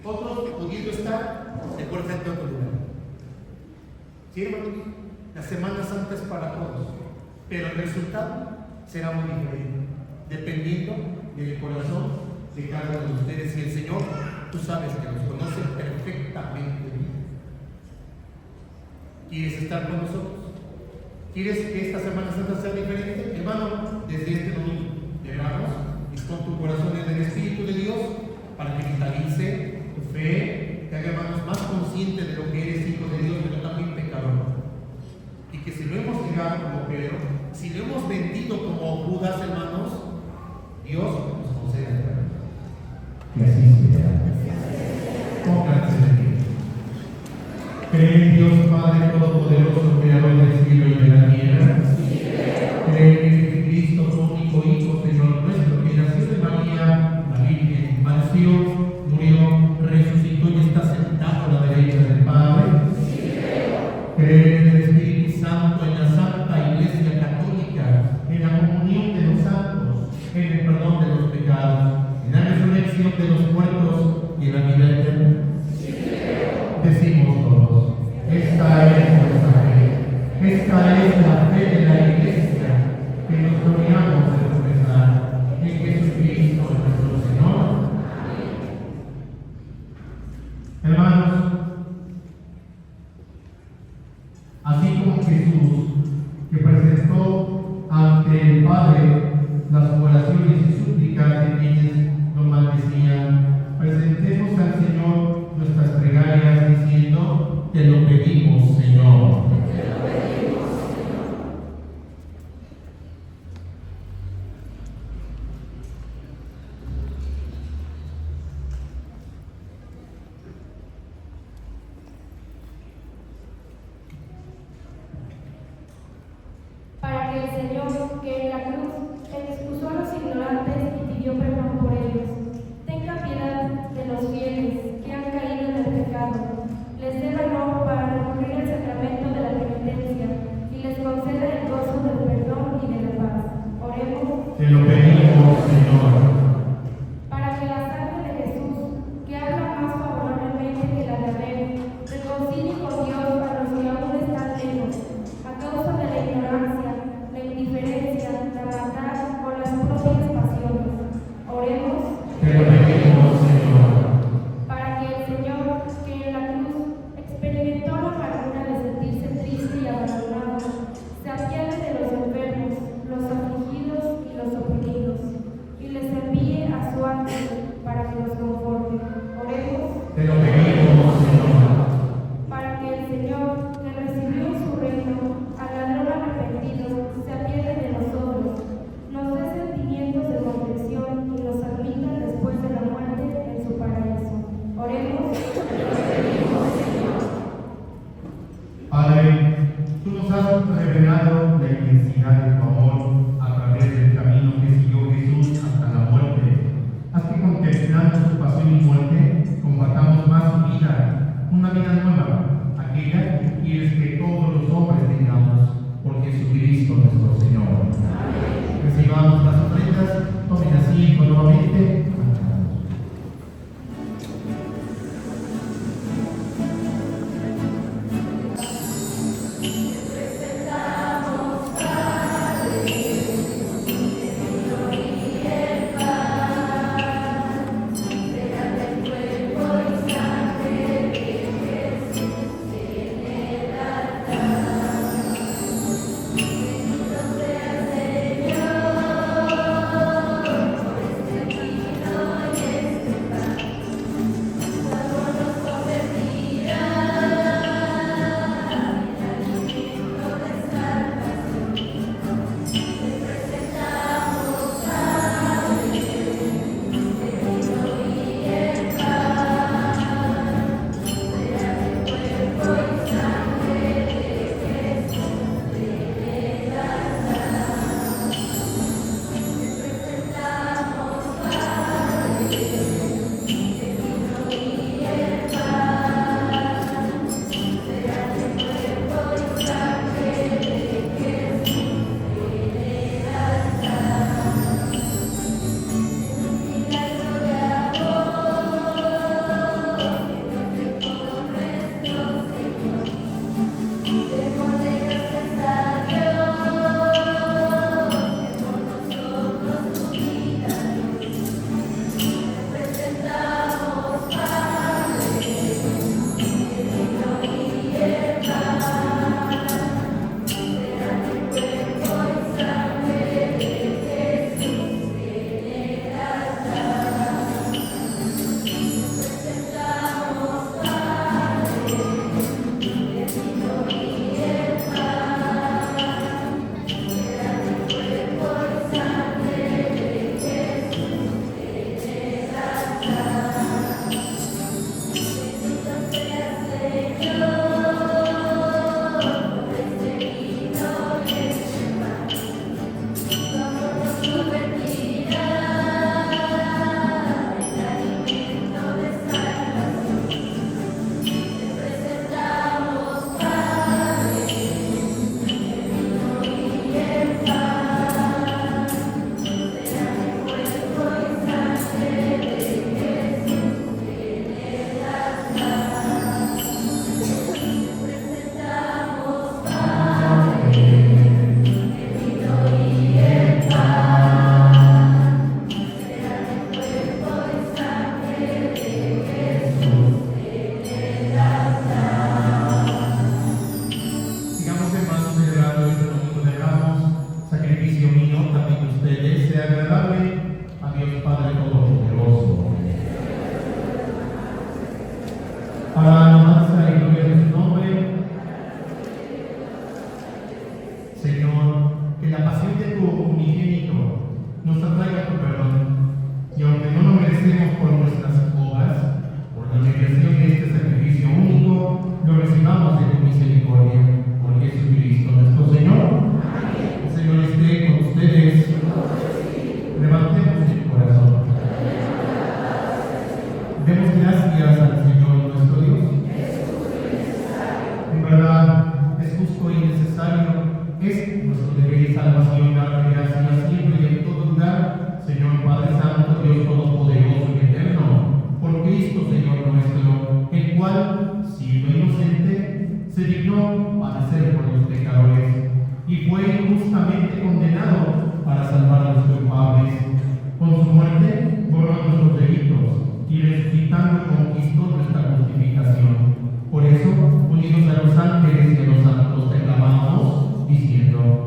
otros pudiendo estar se fuerzan en otro lugar. ¿Sí, hermanos? La Semana Santa es para todos, pero el resultado será muy diferente, dependiendo del corazón de cada uno de ustedes. Y el Señor, tú sabes que los conoce perfectamente bien. ¿Quieres estar con nosotros? ¿Quieres que esta Semana Santa sea diferente? Hermano, desde este domingo, llegamos y con tu corazón en el Espíritu de Dios para que vitalice tu fe, te haga, hermanos, más consciente de lo que eres hijo de Dios, pero también pecador. Y que si lo hemos negado como Pedro, si lo hemos vendido como Judas, hermanos, Dios nos concede el perdón. Que así sea. Pónganse de pie. Cree en Dios Padre Todopoderoso, Creador del cielo y de la tierra. Cree en Jesucristo, su único Hijo, Señor nuestro, que nació de María, la Virgen, padeció, murió, resucitó y está sentado a la derecha del Padre. Cree en el Espíritu Santo, en la Santa Iglesia Católica, en la comunión de los santos, en el perdón de los pecados, en la resurrección de los muertos y en la vida eterna. Decimos todos, esta es nuestra fe, esta es la fe de la Iglesia, que nos gloriamos de profesar en Jesucristo nuestro Señor. Hermanos, así como Jesús, que presentó ante el Padre las oraciones y súplicas de quienes lo maldecían, presentemos al Señor nuestras plegarias diciendo, te lo pedimos, Señor. Para que el Señor, que en la cruz expuso a los una vida nueva, aquella que tú quieres que todos los hombres tengamos, por Jesucristo nuestro Señor. Recibamos las ofrendas, tomen asiento nuevamente. Para alabanza y gloria de su nombre, Señor, que la pasión de tu unigénito nos atraiga tu perdón, y aunque no lo merecemos por nuestras obras, por la mediación de este sacrificio único, lo recibamos de tu misericordia, por Jesucristo nuestro Señor. Amén. El Señor esté con ustedes. Levantemos el corazón. Demos gracias al Señor nuestro Dios. En verdad, es justo y necesario, es nuestro deber y salvación darte gracias siempre y en todo lugar, Señor Padre Santo, Dios Todopoderoso y Eterno, por Cristo, Señor nuestro, el cual, siendo inocente, se dignó padecer por los pecadores y fue injustamente condenado para salvar a los culpables. Con su muerte borró nuestros delitos y resucitando conquistó nuestra justificación. Por eso, unidos a los ángeles y a los santos, te clamamos, diciendo: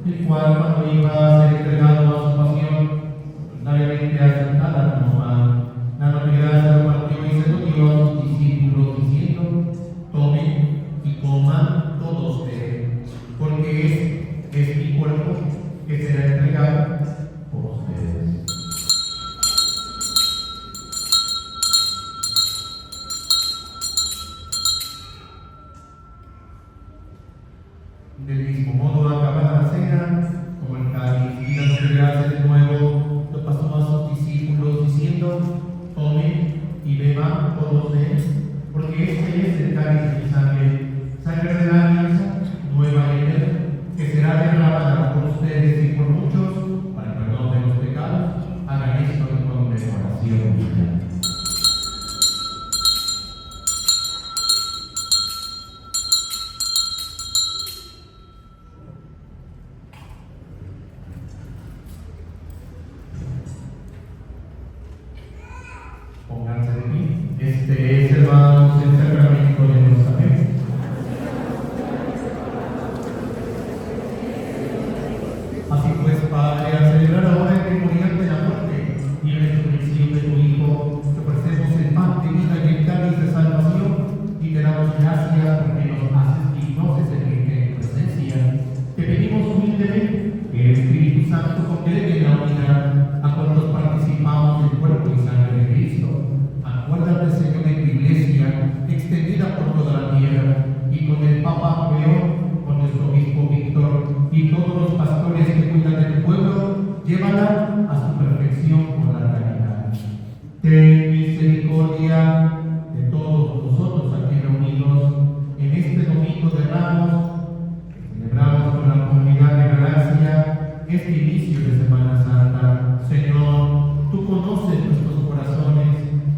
el cual cuando iba a ser entregado a su pasión, voluntariamente aceptada como pan, la novedad se lo partió y se lo dio a sus discípulos diciendo: tomen y coman todos de él, porque es mi cuerpo que será entregado por ustedes. Del mismo modo, acabada la cena, como el cáliz, y dándole gracias de nuevo, lo pasó a sus discípulos diciendo: tomen y beban todos de él, porque este es el cáliz de mi sangre, sangre de la alianza nueva y eterna, que será derramada por ustedes y por muchos para el perdón de los pecados. Hagan esto en conmemoración mía. Pónganse de pie. Este es, hermanos, el sacramento de nuestra fe. Así pues, Padre, al celebrar ahora el memorial de la muerte y el resurrección de tu Hijo, te ofrecemos el pan de vida y el cáliz de salvación, y te damos gracias porque nos haces dignos de servirte en tu presencia. Te pedimos humildemente que el Espíritu Santo congregue en la unidad a cuantos participamos del cuerpo y sangre de Cristo. Acuérdate, Señor, de tu iglesia extendida por toda la tierra, y con el Papa León, con nuestro obispo Víctor y todos los pastores que cuidan del pueblo, llévala a su perfección con la caridad. Ten misericordia de todos nosotros aquí reunidos en este domingo de Ramos, que celebramos con la comunidad de Gracia este inicio de Semana Santa. Señor, tú conoces nuestros corazones,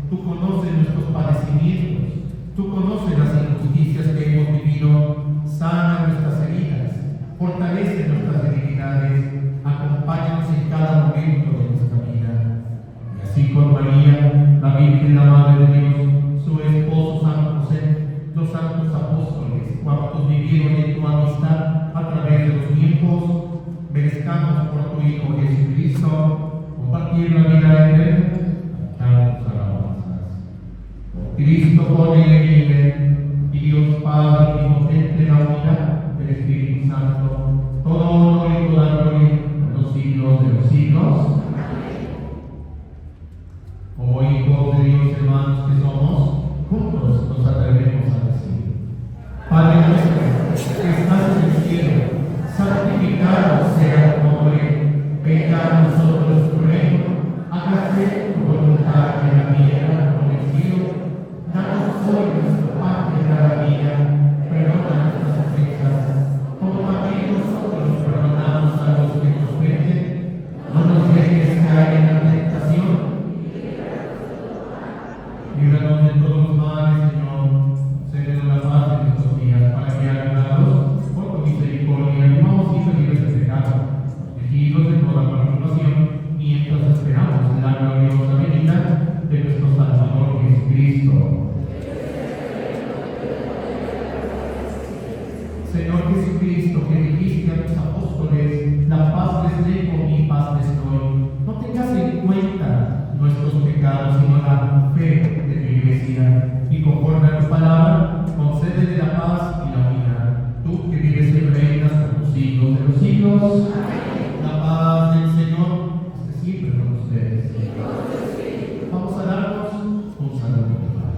tú conoces nuestros padecimientos, tú conoces las injusticias que hemos vivido. Sana nuestras heridas, fortalece nuestras debilidades, acompáñanos en cada momento de nuestra vida. Y así con María, la Virgen, la Madre de Dios, su esposo San José, los santos apóstoles, cuantos vivieron en tu amistad a través de los tiempos, merezcamos por tu Hijo Jesucristo compartir la vida eterna. Cantamos alabanzas. Por Cristo, con él y en él, y Dios Padre omnipotente, la unidad del Espíritu Santo, todo honor y toda gloria por los siglos de los siglos. Como hijos de Dios, hermanos que somos, juntos nos atrevemos a decir: Padre nuestro que estás en el cielo, santificado sea tu nombre, venga a nosotros tu reino, hágase tu voluntad en la tierra como en el cielo. Danos hoy nuestro pan de cada día, perdona nuestras ofensas, como también nosotros perdonamos a los que nos ofenden. No nos dejes caer en la tentación, líbranos de todos los males, Señor. Concédenos la paz en estos días, para que, ayudados por tu misericordia, vivamos y libres de pecado, protegidos de toda perturbación, mientras esperamos la gloriosa venida de nuestro Salvador Jesucristo. Señor Jesucristo, que dijiste a tus apóstoles: la paz les dejo, mi paz les doy, no tengas en cuenta nuestros pecados, sino la fe de tu iglesia, y conforme a tu palabra, concédele la paz y la unidad. Tú que vives y reinas por los siglos de los siglos. La paz del Señor esté siempre con ustedes. Vamos a darnos un saludo de paz.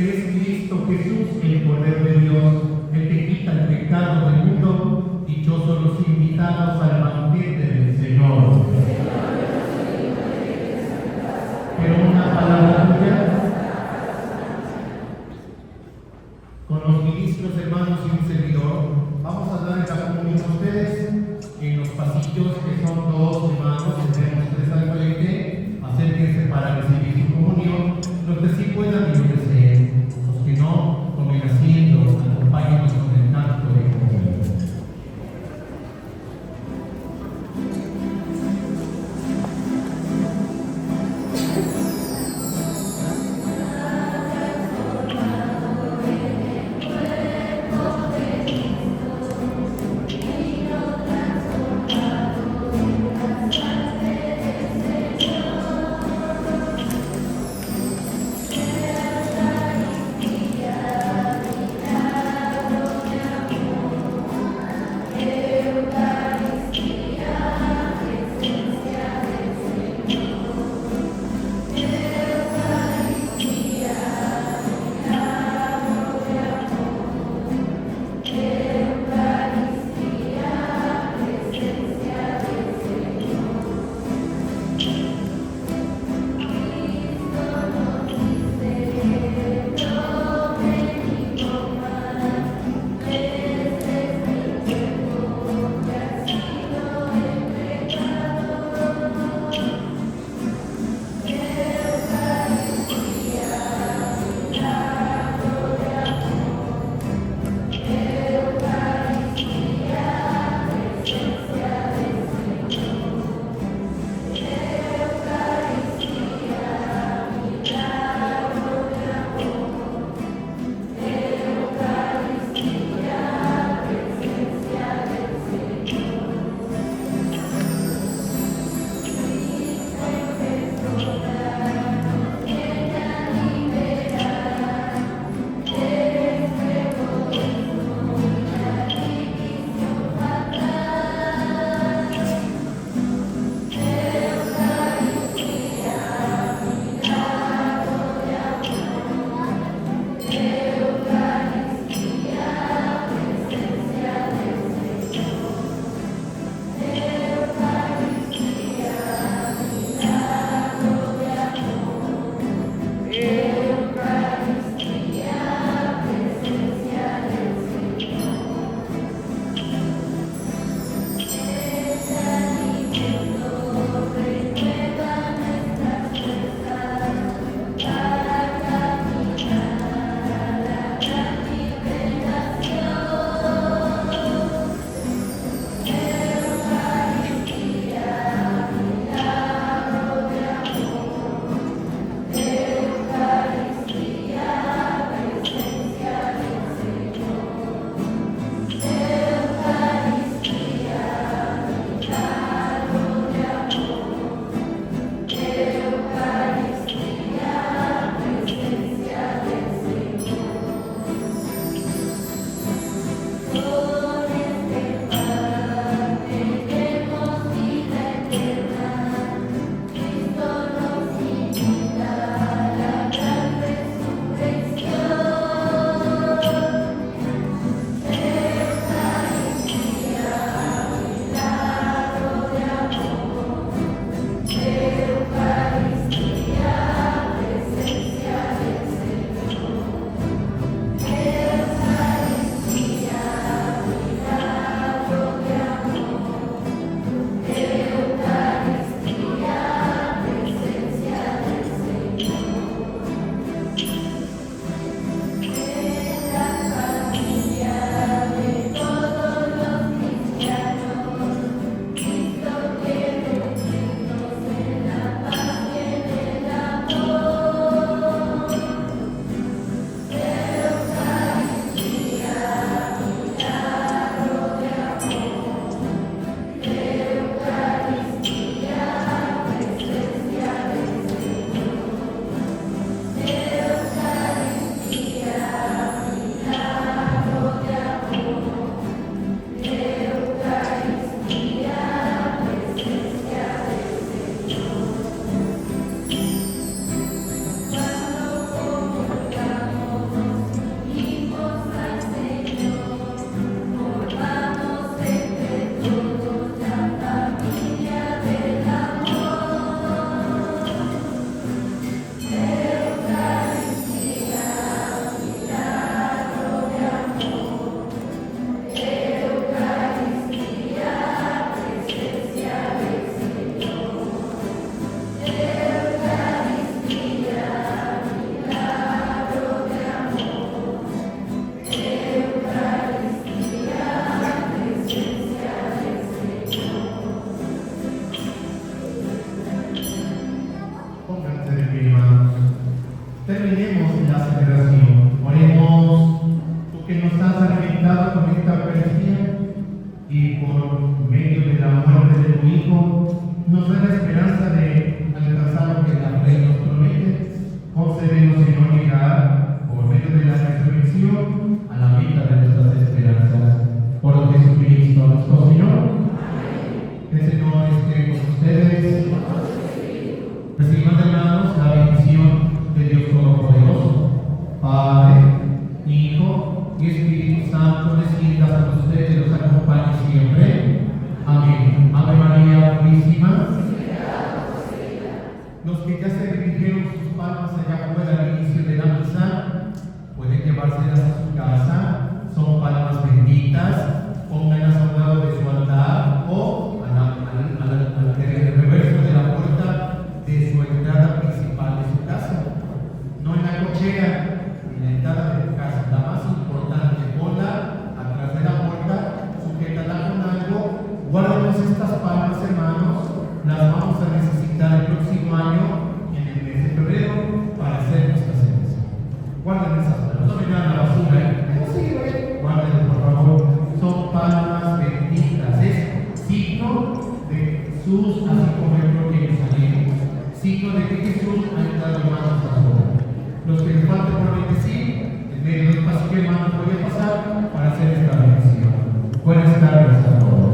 eres Cristo Jesús, el Cordero de Dios, el que quita el pecado del mundo. Dichosos los invitados al banquete del Señor. Pero una palabra tuya. Con los ministros, hermanos y un servidor, vamos a dar la comunión a ustedes en los pasillos, que son dos hermanos, tenemos 3 al frente. Acérquense para recibir su comunión. Los que sí puedan y los que deseen, los que no, tomen asiento, acompáñenos con el canto de comunión. Gracias. has alimentado con esta Eucaristía y por medio de la muerte de tu Hijo, nos da la esperanza de alcanzar lo que la fe nos promete. Concédenos, Señor, llegar por medio de la resurrección a la meta de nuestras esperanzas. Por Jesucristo nuestro Señor. El Señor esté con ustedes. Reciban, hermanos, la bendición de Dios Todopoderoso, Padre, Hijo y Espíritu Santo, descienda sobre ustedes y los acompañe siempre. Amén. Ave María Purísima. Los que ya se dirigieron sus palmas allá afuera al inicio de la misa, pueden llevárselas a su casa. Son palmas benditas. Pónganlas a un lado de su altar o al reverso de la puerta de su entrada principal de su casa. No en la cochera ni en la entrada de tu casa. La más importante, ponla atrás de la puerta, sujétala con algo. Guárdemos estas palmas, hermanos. Las vamos a necesitar el próximo año, en el mes de febrero, para hacer nuestra celebración. Guarden esas palmas. No me dan la basura, ¿eh? Guárdenlas, por favor. Son palmas benditas. Es signo de Jesús, así como el propio Jerusalén. Signo de que Jesús ha entrado en manos a su obra. Los que les falten por bendecir, en medio del pasillo, hermanos, voy a pasar para hacer esta bendición. Buenas tardes a todos.